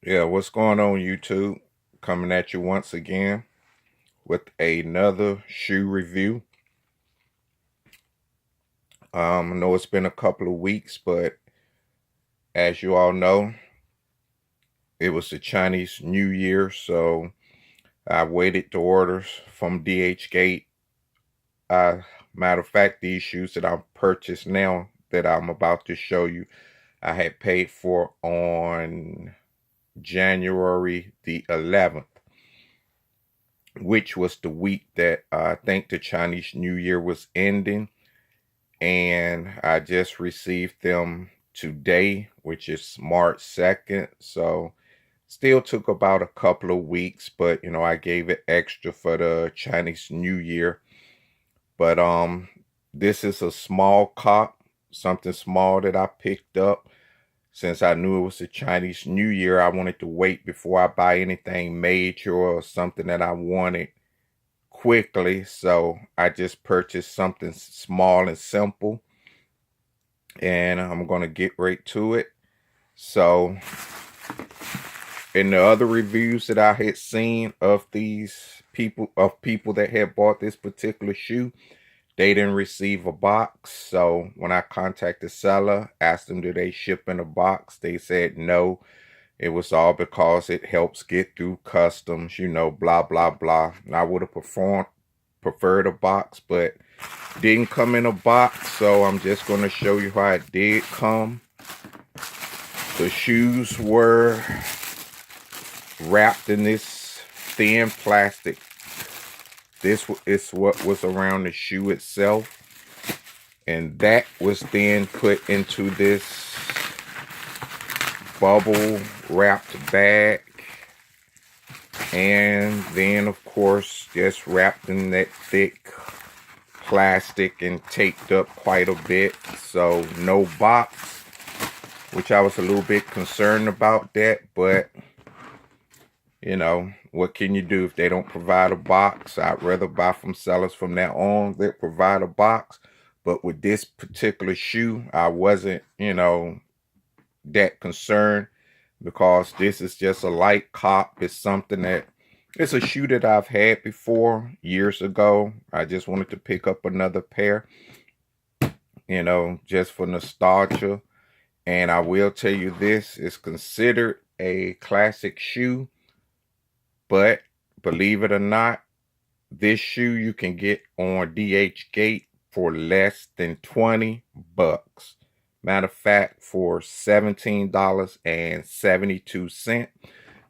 Yeah, what's going on, YouTube? Coming at you once again with another shoe review. I know it's been a couple of weeks, but as you all know, it was the Chinese New Year, so I waited to orders from DHGate. Matter of fact, these shoes that I purchased now that I'm about to show you, I had paid for on January the 11th. Which was the week that I think the Chinese New Year was ending. And I just received them today, which is March 2nd. So still took about a couple of weeks, but I gave it extra for the Chinese New Year. But this is a small cop, something small that I picked up. Since I knew it was the Chinese New Year, I wanted to wait before I buy anything major or something that I wanted quickly. So I just purchased something small and simple. And I'm going to get right to it. So in the other reviews that I had seen of people that had bought this particular shoe, they didn't receive a box. So when I contacted the seller, asked them, do they ship in a box? They said no. It was all because it helps get through customs, blah, blah, blah. And I would have preferred a box, but didn't come in a box. So I'm just going to show you how it did come. The shoes were wrapped in this thin plastic. This is what was around the shoe itself. And that was then put into this bubble wrapped bag. And then, of course, just wrapped in that thick plastic and taped up quite a bit. So no box, which I was a little bit concerned about that. But what can you do if they don't provide a box? I'd rather buy from sellers from now on that provide a box. But with this particular shoe, I wasn't, that concerned, because this is just a light cop. It's something that, it's a shoe that I've had before years ago. I just wanted to pick up another pair, just for nostalgia. And I will tell you, this is considered a classic shoe. But believe it or not, this shoe you can get on DHGate for less than 20 bucks. Matter of fact, for $17.72.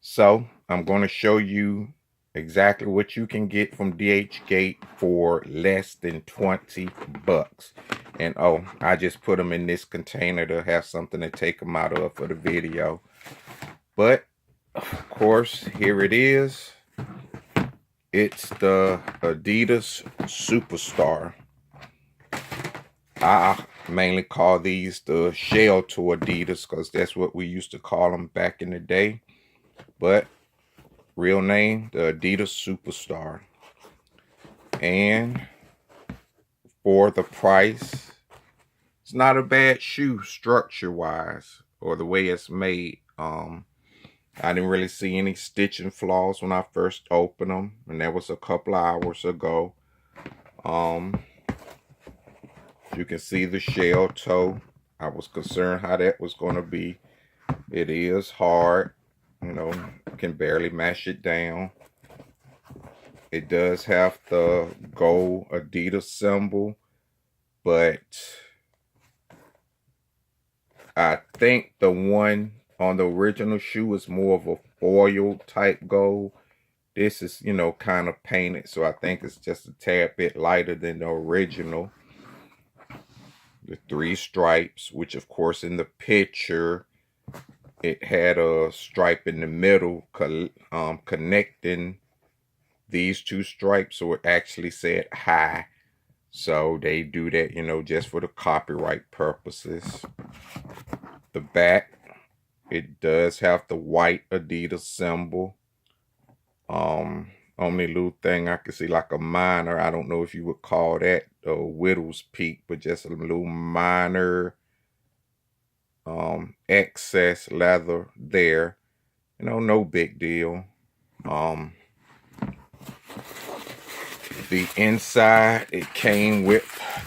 So I'm going to show you exactly what you can get from DHGate for less than 20 bucks. And oh, I just put them in this container to have something to take them out of for the video. But of course, here it is. It's the Adidas Superstar. I mainly call these the Shelltoe Adidas because that's what we used to call them back in the day. But real name, the Adidas Superstar. And for the price, it's not a bad shoe structure-wise or the way it's made. I didn't really see any stitching flaws when I first opened them, and that was a couple of hours ago. You can see the shell toe. I was concerned how that was going to be. It is hard, can barely mash it down. It does have the gold Adidas symbol, but I think the one on the original shoe is more of a foil type gold. This is, kind of painted, so I think it's just a tad bit lighter than the original. The 3 stripes, which of course in the picture, it had a stripe in the middle connecting these 2 stripes, so it actually said high. So they do that, just for the copyright purposes. The back, it does have the white Adidas symbol. Only little thing I can see, like a minor, I don't know if you would call that a widow's peak, but just a little minor excess leather there. no big deal. The inside, it came with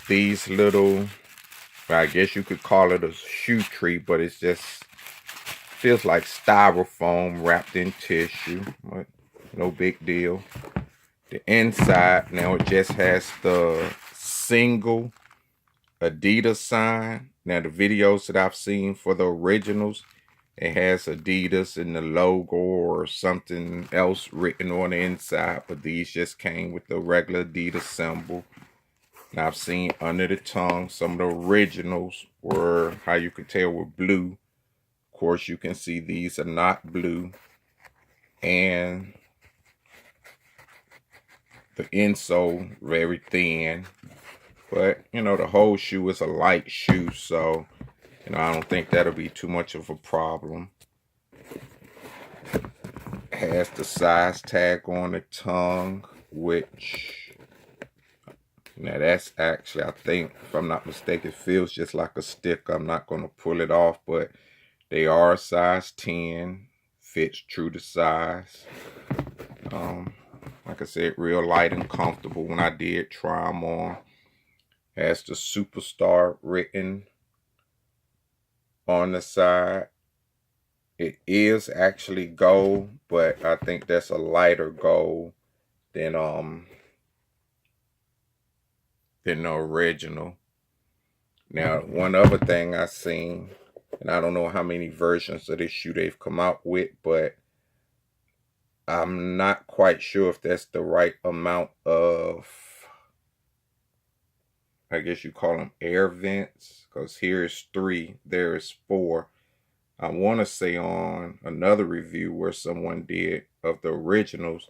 these little, I guess you could call it a shoe tree, but it's just feels like styrofoam wrapped in tissue, but no big deal. The inside, now it just has the single Adidas sign. Now the videos that I've seen for the originals, it has Adidas in the logo or something else written on the inside, but these just came with the regular Adidas symbol. Now I've seen under the tongue, some of the originals were, how you could tell, were blue. Of course, you can see these are not blue. And the insole very thin. But, the whole shoe is a light shoe, so, I don't think that'll be too much of a problem. It has the size tag on the tongue, which, now that's actually, I think, if I'm not mistaken, it feels just like a stick. I'm not going to pull it off, but they are a size 10. Fits true to size. Like I said, real light and comfortable when I did try them on. Has the Superstar written on the side. It is actually gold, but I think that's a lighter gold than the original. Now, one other thing I seen, and I don't know how many versions of this shoe they've come out with, but I'm not quite sure if that's the right amount of, I guess you call them air vents, because here is 3, there is 4. I want to say on another review where someone did of the originals,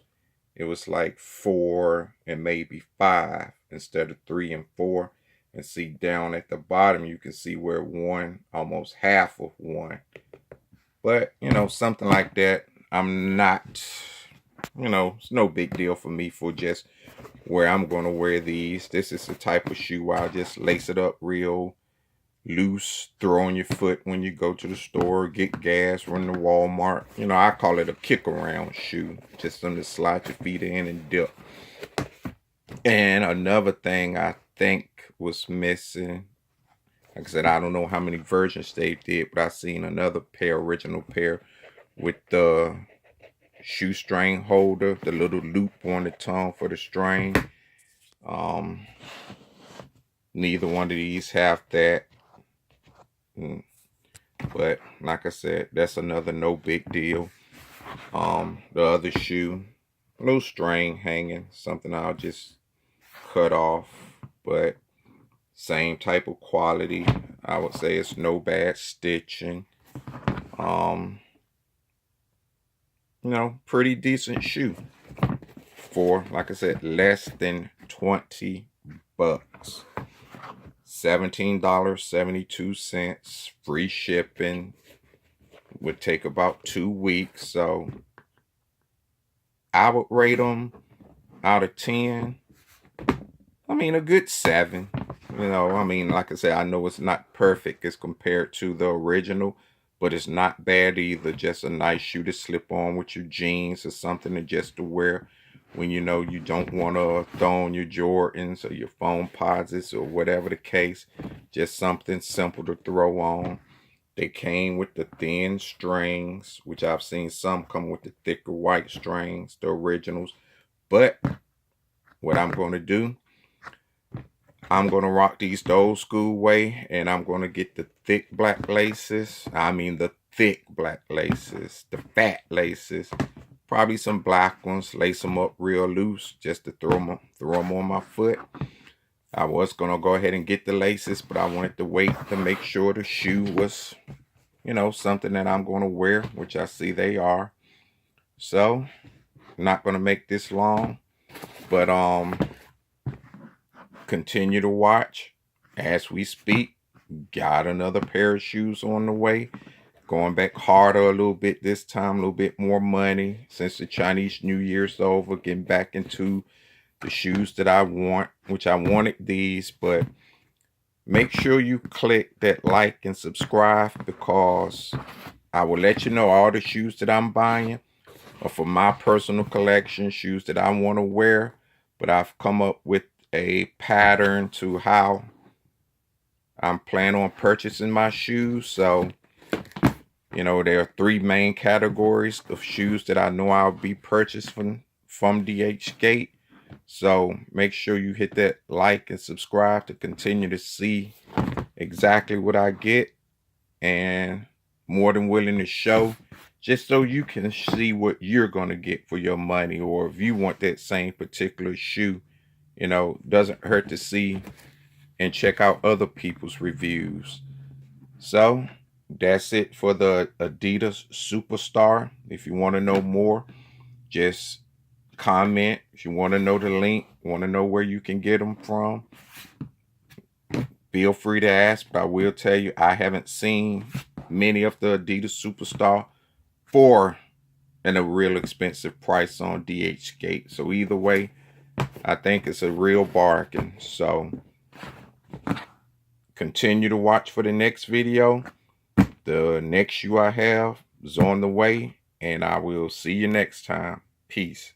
it was like 4 and maybe 5 instead of 3 and 4. And see down at the bottom, you can see where one, almost half of one. But, something like that, I'm not, it's no big deal for me for just where I'm going to wear these. This is the type of shoe where I'll just lace it up real loose, throw on your foot when you go to the store, get gas, run to Walmart. I call it a kick around shoe. Just something to slide your feet in and dip. And another thing I think was missing, like I said, I don't know how many versions they did, but I seen another original pair with the shoestring holder, the little loop on the tongue for the string. Neither one of these have that. But like I said, that's another no big deal. The other shoe, a little string hanging, something I'll just cut off, but same type of quality. I would say it's no bad stitching. Pretty decent shoe for, like I said, less than 20 bucks. $17.72, free shipping, would take about 2 weeks. So I would rate them out of 10. I mean, a good 7. Like I said, I know it's not perfect as compared to the original, but it's not bad either. Just a nice shoe to slip on with your jeans or something, to just to wear when you don't want to throw on your Jordans or your foam posits or whatever the case. Just something simple to throw on. They came with the thin strings, which I've seen some come with the thicker white strings, the originals. But what I'm going to do, I'm going to rock these the old school way, and I'm going to get the thick black laces. I mean the thick black laces, the fat laces. Probably some black ones, lace them up real loose just to throw them on my foot. I was going to go ahead and get the laces, but I wanted to wait to make sure the shoe was, something that I'm going to wear, which I see they are. So, not going to make this long, but continue to watch as we speak. Got another pair of shoes on the way. Going back harder a little bit this time, a little bit more money since the Chinese New Year's over. Getting back into the shoes that I want, which I wanted these, but make sure you click that like and subscribe, because I will let you know all the shoes that I'm buying are for my personal collection, shoes that I want to wear. But I've come up with a pattern to how I'm planning on purchasing my shoes. So, you know, there are 3 main categories of shoes that I know I'll be purchasing from DHGate. So make sure you hit that like and subscribe to continue to see exactly what I get, and more than willing to show, just so you can see what you're going to get for your money, or if you want that same particular shoe, you know, doesn't hurt to see and check out other people's reviews. So that's it for the Adidas Superstar. If you want to know more, just comment. If you want to know the link, want to know where you can get them from, feel free to ask. But I will tell you, I haven't seen many of the Adidas Superstar for a real expensive price on DHGate. So either way, I think it's a real bargain. So continue to watch for the next video. The next shoe I have is on the way, and I will see you next time. Peace.